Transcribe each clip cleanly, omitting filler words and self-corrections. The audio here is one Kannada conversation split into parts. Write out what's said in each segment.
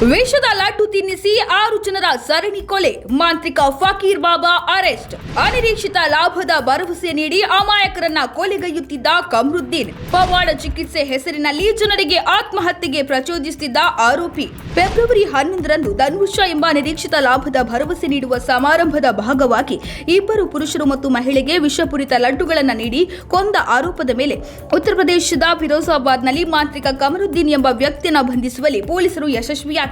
ವಿಷದ ಲಡ್ಡು ತಿನ್ನಿಸಿ 6 ಜನರ ಸರಣಿ ಕೊಲೆ, ಮಾಂತ್ರಿಕ ಫಕೀರ್ ಬಾಬಾ ಅರೆಸ್ಟ್. ಅನಿರೀಕ್ಷಿತ ಲಾಭದ ಭರವಸೆ ನೀಡಿ ಅಮಾಯಕರನ್ನ ಕೊಲೆಗೈಯುತ್ತಿದ್ದ ಕಮರುದ್ದೀನ್, ಪವಾಡ ಚಿಕಿತ್ಸೆ ಹೆಸರಿನಲ್ಲಿ ಜನರಿಗೆ ಆತ್ಮಹತ್ಯೆಗೆ ಪ್ರಚೋದಿಸುತ್ತಿದ್ದ ಆರೋಪಿ. ಫೆಬ್ರವರಿ 11ರಂದು ಧನುಷ ಎಂಬ ನಿರೀಕ್ಷಿತ ಲಾಭದ ಭರವಸೆ ನೀಡುವ ಸಮಾರಂಭದ ಭಾಗವಾಗಿ ಇಬ್ಬರು ಪುರುಷರು ಮತ್ತು ಮಹಿಳೆಗೆ ವಿಷಪೂರಿತ ಲಡ್ಡುಗಳನ್ನು ನೀಡಿ ಕೊಂದ ಆರೋಪದ ಮೇಲೆ ಉತ್ತರ ಪ್ರದೇಶದ ಫಿರೋಜಾಬಾದ್ನಲ್ಲಿ ಮಾಂತ್ರಿಕ ಕಮರುದ್ದೀನ್ ಎಂಬ ವ್ಯಕ್ತಿಯನ್ನು ಬಂಧಿಸುವಲ್ಲಿ ಪೊಲೀಸರು ಯಶಸ್ವಿಯಾಗಿದ್ದಾರೆ.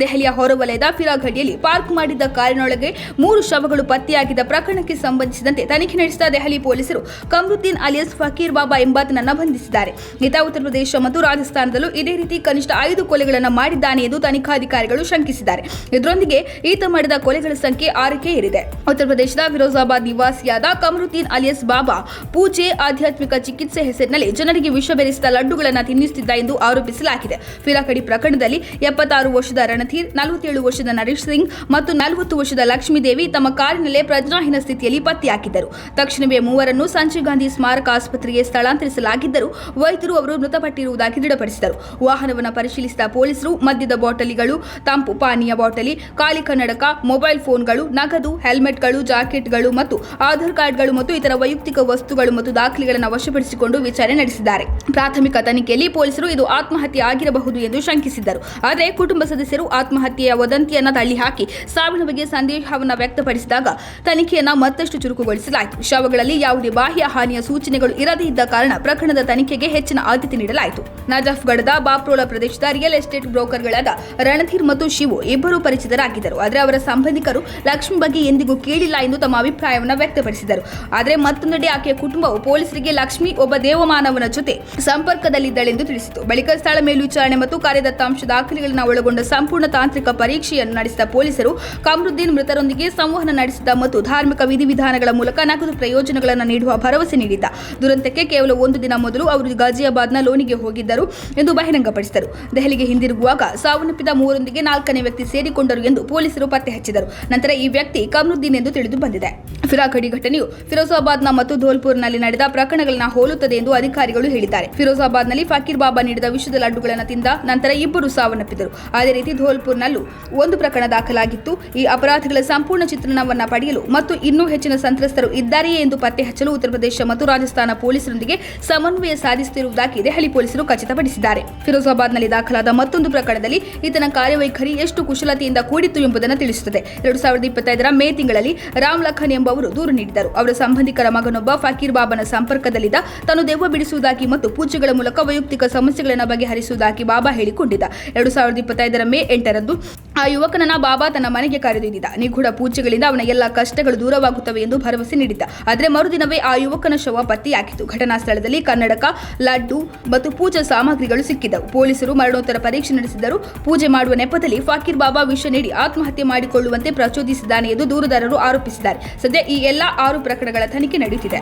ದೆಹಲಿಯ ಹೊರವಲಯದ ಫಿರಾಗಡಿಯಲ್ಲಿ ಪಾರ್ಕ್ ಮಾಡಿದ್ದ ಕಾರಿನೊಳಗೆ 3 ಶವಗಳು ಪತ್ತೆಯಾಗಿದ್ದ ಪ್ರಕರಣಕ್ಕೆ ಸಂಬಂಧಿಸಿದಂತೆ ತನಿಖೆ ನಡೆಸಿದ ದೆಹಲಿ ಪೊಲೀಸರು ಕಮರುದ್ದೀನ್ ಅಲಿಯಾಸ್ ಫಕೀರ್ ಬಾಬಾ ಎಂಬಾತನನ್ನು ಬಂಧಿಸಿದ್ದಾರೆ. ಈತ ಉತ್ತರ ಪ್ರದೇಶ ಮತ್ತು ರಾಜಸ್ಥಾನದಲ್ಲೂ ಇದೇ ರೀತಿ ಕನಿಷ್ಠ 5 ಕೊಲೆಗಳನ್ನು ಮಾಡಿದ್ದಾನೆ ಎಂದು ತನಿಖಾಧಿಕಾರಿಗಳು ಶಂಕಿಸಿದ್ದಾರೆ. ಇದರೊಂದಿಗೆ ಈತ ಮಾಡಿದ ಕೊಲೆಗಳ ಸಂಖ್ಯೆ 6ಕ್ಕೆ ಏರಿದೆ. ಉತ್ತರ ಪ್ರದೇಶದ ಫಿರೋಜಾಬಾದ್ ನಿವಾಸಿಯಾದ ಕಮರುದ್ದೀನ್ ಅಲಿಯಾಸ್ ಬಾಬಾ ಪೂಜೆ, ಆಧ್ಯಾತ್ಮಿಕ ಚಿಕಿತ್ಸೆ ಹೆಸರಿನಲ್ಲಿ ಜನರಿಗೆ ವಿಷ ಬೆರೆಸಿದ ಲಡ್ಡುಗಳನ್ನು ತಿನ್ನಿಸುತ್ತಿದ್ದ ಎಂದು ಆರೋಪಿಸಲಾಗಿದೆ. ಫಿರಾಕಡಿ ಪ್ರಕರಣದಲ್ಲಿ 76 ವರ್ಷದ ರಣಧೀರ್, 47 ವರ್ಷದ ನರೇಶ್ ಸಿಂಗ್ ಮತ್ತು 40 ವರ್ಷದ ಲಕ್ಷ್ಮೀದೇವಿ ತಮ್ಮ ಕಾರಿನಲ್ಲೇ ಪ್ರಜ್ಞಾಹೀನ ಸ್ಥಿತಿಯಲ್ಲಿ ಪತ್ತೆಯಾಗಿದ್ದರು. ತಕ್ಷಣವೇ ಮೂವರನ್ನು ಸಂಜಯ್ ಗಾಂಧಿ ಸ್ಮಾರಕ ಆಸ್ಪತ್ರೆಗೆ ಸ್ಥಳಾಂತರಿಸಲಾಗಿದ್ದರೂ ವೈದ್ಯರು ಅವರು ಮೃತಪಟ್ಟಿರುವುದಾಗಿ ದೃಢಪಡಿಸಿದರು. ವಾಹನವನ್ನು ಪರಿಶೀಲಿಸಿದ ಪೊಲೀಸರು ಮದ್ಯದ ಬಾಟಲಿಗಳು, ತಂಪು ಪಾನೀಯ ಬಾಟಲಿ, ಖಾಲಿ ಕನ್ನಡಕ, ಮೊಬೈಲ್ ಫೋನ್ಗಳು, ನಗದು, ಹೆಲ್ಮೆಟ್ಗಳು, ಜಾಕೆಟ್ಗಳು ಮತ್ತು ಆಧಾರ್ ಕಾರ್ಡ್ಗಳು ಮತ್ತು ಇತರ ವೈಯಕ್ತಿಕ ವಸ್ತುಗಳು ಮತ್ತು ದಾಖಲೆಗಳನ್ನು ವಶಪಡಿಸಿಕೊಂಡು ವಿಚಾರಣೆ ನಡೆಸಿದ್ದಾರೆ. ಪ್ರಾಥಮಿಕ ತನಿಖೆಯಲ್ಲಿ ಪೊಲೀಸರು ಇದು ಆತ್ಮಹತ್ಯೆ ಆಗಿರಬಹುದು ಎಂದು ಶಂಕಿಸಿದ್ದರು. ಆದರೆ ಕುಟುಂಬ ಸದಸ್ಯರು ಆತ್ಮಹತ್ಯೆಯ ವದಂತಿಯನ್ನು ತಳ್ಳಿಹಾಕಿ ಸಾವಿನ ಬಗ್ಗೆ ಸಂದೇಹವನ್ನು ವ್ಯಕ್ತಪಡಿಸಿದಾಗ ತನಿಖೆಯನ್ನು ಮತ್ತಷ್ಟು ಚುರುಕುಗೊಳಿಸಲಾಯಿತು. ಶವಗಳಲ್ಲಿ ಯಾವುದೇ ಬಾಹ್ಯ ಹಾನಿಯ ಸೂಚನೆಗಳು ಇರದೇ ಇದ್ದ ಕಾರಣ ಪ್ರಕರಣದ ತನಿಖೆಗೆ ಹೆಚ್ಚಿನ ಆದ್ಯತೆ ನೀಡಲಾಯಿತು. ನಜಫ್ಗಢದ ಬಾಪ್ರೋಲಾ ಪ್ರದೇಶದ ರಿಯಲ್ ಎಸ್ಟೇಟ್ ಬ್ರೋಕರ್ಗಳಾದ ರಣಧೀರ್ ಮತ್ತು ಶಿವು ಇಬ್ಬರು ಪರಿಚಿತರಾಗಿದ್ದರು. ಆದರೆ ಅವರ ಸಂಬಂಧಿಕರು ಲಕ್ಷ್ಮಿ ಬಗ್ಗೆ ಎಂದಿಗೂ ಕೇಳಿಲ್ಲ ಎಂದು ತಮ್ಮ ಅಭಿಪ್ರಾಯವನ್ನು ವ್ಯಕ್ತಪಡಿಸಿದರು. ಆದರೆ ಮತ್ತೊಂದೆಡೆ ಆಕೆಯ ಕುಟುಂಬವು ಪೊಲೀಸರಿಗೆ ಲಕ್ಷ್ಮಿ ಒಬ್ಬ ದೇವಮಾನವನ ಜೊತೆ ಸಂಪರ್ಕದಲ್ಲಿದ್ದಳೆಂದು ತಿಳಿಸಿತು. ಬಳಿಕ ಸ್ಥಳ ಮೇಲ್ವಿಚಾರಣೆ ಮತ್ತು ಕಾರ್ಯದತ್ತಾಂಶ ದಾಖಲೆಗಳನ್ನು ಒಳಗೊಂಡ ಸಂಪೂರ್ಣ ತಾಂತ್ರಿಕ ಪರೀಕ್ಷೆಯನ್ನು ನಡೆಸಿದ ಪೊಲೀಸರು ಕಮರುದ್ದೀನ್ ಮೃತರೊಂದಿಗೆ ಸಂವಹನ ನಡೆಸಿದ ಮತ್ತು ಧಾರ್ಮಿಕ ವಿಧಿವಿಧಾನಗಳ ಮೂಲಕ ನಗದು ಪ್ರಯೋಜನಗಳನ್ನು ನೀಡುವ ಭರವಸೆ ನೀಡಿದ್ದ. ದುರಂತಕ್ಕೆ ಕೇವಲ 1 ದಿನ ಮೊದಲು ಅವರು ಗಾಜಿಯಾಬಾದ್ನ ಲೋನಿಗೆ ಹೋಗಿದ್ದರು ಎಂದು ಬಹಿರಂಗಪಡಿಸಿದರು. ದೆಹಲಿಗೆ ಹಿಂದಿರುಗುವಾಗ ಸಾವನ್ನಪ್ಪಿದ ಮೂವರೊಂದಿಗೆ 4ನೇ ವ್ಯಕ್ತಿ ಸೇರಿಕೊಂಡರು ಎಂದು ಪೊಲೀಸರು ಪತ್ತೆ ಹಚ್ಚಿದರು. ನಂತರ ಈ ವ್ಯಕ್ತಿ ಕಮರುದ್ದೀನ್ ಎಂದು ತಿಳಿದು ಬಂದಿದೆ. ಫಿರಾಕಡಿ ಘಟನೆಯು ಫಿರೋಜಾಬಾದ್ನ ಮತ್ತು ಧೋಲ್ಪುರ್ನಲ್ಲಿ ನಡೆದ ಪ್ರಕರಣಗಳನ್ನು ಹೋಲುತ್ತದೆ ಎಂದು ಅಧಿಕಾರಿಗಳು ಹೇಳಿದ್ದಾರೆ. ಫಿರೋಜಾಬಾದ್ನಲ್ಲಿ ಫಕೀರ್ ಬಾಬಾ ನೀಡಿದ ವಿಷದ ಲಡ್ಡುಗಳನ್ನು ತಿಂದ ನಂತರ ಇಬ್ಬರು ಸಾವನ್ನಪ್ಪಿದರು. ಅದೇ ರೀತಿ ಧೋಲ್ಪುರ್ನಲ್ಲೂ ಒಂದು ಪ್ರಕರಣ ದಾಖಲಾಗಿತ್ತು. ಈ ಅಪರಾಧಿಗಳ ಸಂಪೂರ್ಣ ಚಿತ್ರಣವನ್ನು ಪಡೆಯಲು ಮತ್ತು ಇನ್ನೂ ಹೆಚ್ಚಿನ ಸಂತ್ರಸ್ತರು ಇದ್ದಾರೆಯೇ ಎಂದು ಪತ್ತೆ ಹಚ್ಚಲು ಉತ್ತರ ಪ್ರದೇಶ ಮತ್ತು ರಾಜಸ್ಥಾನ ಪೊಲೀಸರೊಂದಿಗೆ ಸಮನ್ವಯ ಸಾಧಿಸುತ್ತಿರುವುದಾಗಿ ದೆಹಲಿ ಪೊಲೀಸರು ಖಚಿತಪಡಿಸಿದ್ದಾರೆ. ಫಿರೋಜಾಬಾದ್ನಲ್ಲಿ ದಾಖಲಾದ ಮತ್ತೊಂದು ಪ್ರಕರಣದಲ್ಲಿ ಈತನ ಕಾರ್ಯವೈಖರಿ ಎಷ್ಟು ಕುಶಲತೆಯಿಂದ ಕೂಡಿತ್ತು ಎಂಬುದನ್ನು ತಿಳಿಸುತ್ತದೆ. 2025ರ ಮೇ ತಿಂಗಳಲ್ಲಿ ರಾಮ್ ಲಖನ್ ಎಂಬುವರು ದೂರು ನೀಡಿದ್ದರು. ಅವರ ಸಂಬಂಧಿಕರ ಮಗನೊಬ್ಬ ಫಕೀರ್ ಬಾಬಾನ ಸಂಪರ್ಕದಲ್ಲಿದ್ದ, ತಾನು ದೆವ್ವ ಬಿಡಿಸುವುದಾಗಿ ಮತ್ತು ಪೂಜೆಗಳ ಮೂಲಕ ವೈಯಕ್ತಿಕ ಸಮಸ್ಯೆಗಳನ್ನು ಬಗೆಹರಿಸುವುದಾಗಿ ಬಾಬಾ ಹೇಳಿಕೊಂಡಿದ್ದ. 2025ರ ಮೇ 8ರಂದು ಆ ಯುವಕನನ್ನ ಬಾಬಾ ತನ್ನ ಮನೆಗೆ ಕರೆದೊಯ್ದಿದ್ದ. ನಿಗೂಢ ಪೂಜೆಗಳಿಂದ ಅವನ ಎಲ್ಲ ಕಷ್ಟಗಳು ದೂರವಾಗುತ್ತವೆ ಎಂದು ಭರವಸೆ ನೀಡಿದ್ದ. ಆದರೆ ಮರುದಿನವೇ ಆ ಯುವಕನ ಶವ ಪತ್ತೆಯಾಗಿತ್ತು. ಘಟನಾ ಸ್ಥಳದಲ್ಲಿ ಕನ್ನಡಕ, ಲಡ್ಡು ಮತ್ತು ಪೂಜಾ ಸಾಮಗ್ರಿಗಳು ಸಿಕ್ಕಿದ್ದವು. ಪೊಲೀಸರು ಮರಣೋತ್ತರ ಪರೀಕ್ಷೆ ನಡೆಸಿದರು. ಪೂಜೆ ಮಾಡುವ ನೆಪದಲ್ಲಿ ಫಕೀರ್ ಬಾಬಾ ವಿಷ ನೀಡಿ ಆತ್ಮಹತ್ಯೆ ಮಾಡಿಕೊಳ್ಳುವಂತೆ ಪ್ರಚೋದಿಸಿದ್ದಾನೆ ಎಂದು ದೂರುದಾರರು ಆರೋಪಿಸಿದ್ದಾರೆ. ಸದ್ಯ ಈ ಎಲ್ಲ 6 ಪ್ರಕರಣಗಳ ತನಿಖೆ ನಡೆಯುತ್ತಿದೆ.